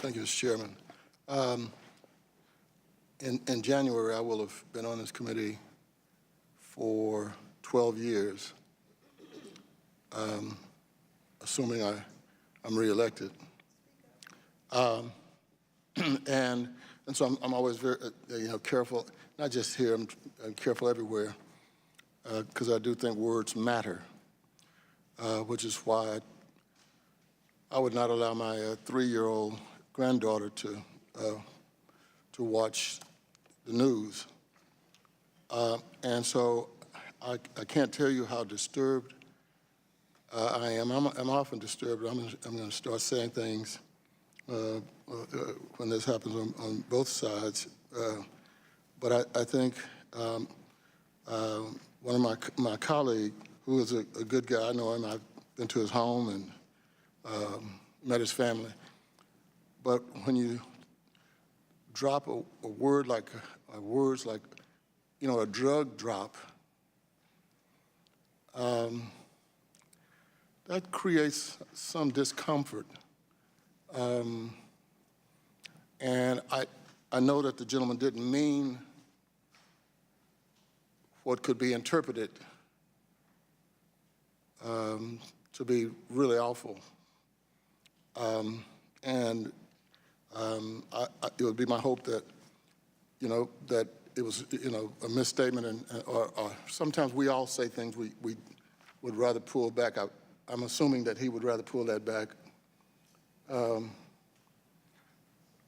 Thank you, Mr. Chairman. In January, I will have been on this committee for 12 years, assuming I'm reelected. And so I'm always very careful, not just here, I'm careful everywhere, because I do think words matter, which is why I would not allow my 3-year-old granddaughter to watch the news. And so I can't tell you how disturbed I am. I'm often disturbed. I'm going to start saying things when this happens on both sides. But I think one of my colleague, who is a good guy, I know him, I've been to his home and met his family. But when you drop a word like words like, a drug drop, that creates some discomfort. And I know that the gentleman didn't mean what could be interpreted to be really awful. And it would be my hope that, that it was, a misstatement, or sometimes we all say things we would rather pull back. I'm assuming that he would rather pull that back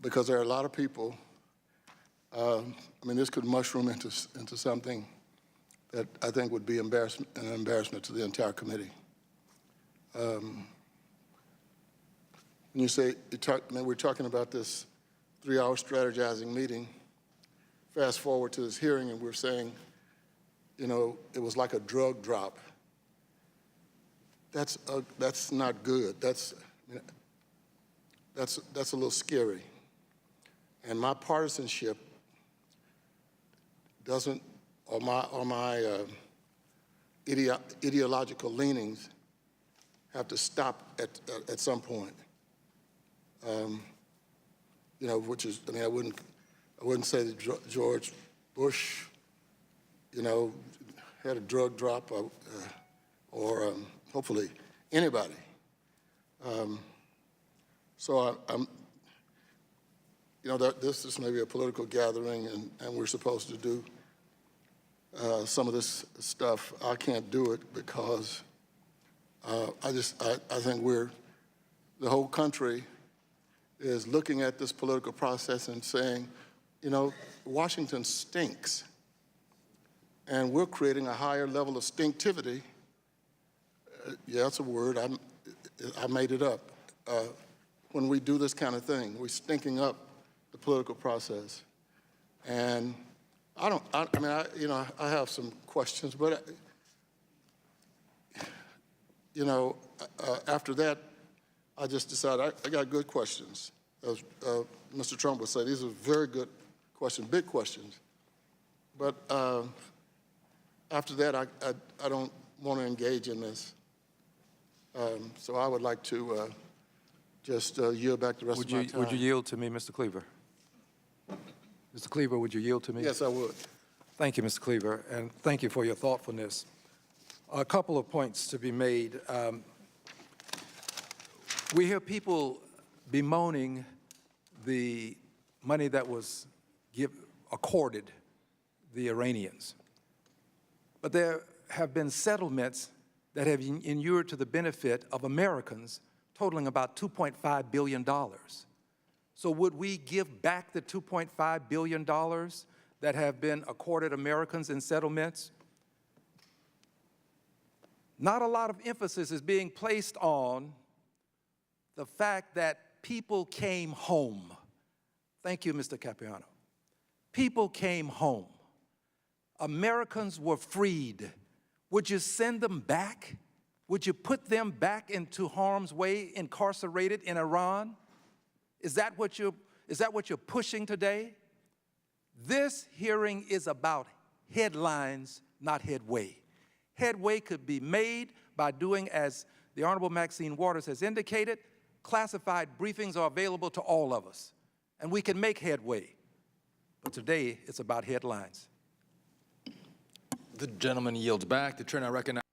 because there are a lot of people. This could mushroom into something that I think would be an embarrassment to the entire committee. When you say, we're talking about this 3-hour strategizing meeting, fast forward to this hearing and we're saying, it was like a drug drop. That's not good. That's a little scary. And my partisanship doesn't, or my ideological leanings have to stop at some point. Which is, I wouldn't say that George Bush, had a drug drop, or hopefully anybody. So this is maybe a political gathering, and we're supposed to do some of this stuff. I can't do it because I think the whole country is looking at this political process and saying, Washington stinks, and we're creating a higher level of stinktivity. Yeah, that's a word. I made it up. When we do this kind of thing, we're stinking up the political process. And I have some questions, but after that, I just decided I got good questions. As Mr. Trump would say, these are very good questions, big questions. But after that, I don't want to engage in this. So I would like to just yield back the rest of my time. Would you yield to me, Mr. Cleaver? Mr. Cleaver, would you yield to me? Yes, I would. Thank you, Mr. Cleaver, and thank you for your thoughtfulness. A couple of points to be made. We hear people bemoaning the money that was accorded the Iranians. But there have been settlements that have inured to the benefit of Americans totaling about $2.5 billion. So would we give back the $2.5 billion that have been accorded Americans in settlements? Not a lot of emphasis is being placed on the fact that people came home. Thank you, Mr. Capiano. People came home. Americans were freed. Would you send them back? Would you put them back into harm's way, incarcerated in Iran? Is that what you're pushing today? This hearing is about headlines, not headway. Headway could be made by doing, as the Honorable Maxine Waters has indicated, classified briefings are available to all of us, and we can make headway. But today, it's about headlines. The gentleman yields back. The chair now recognizes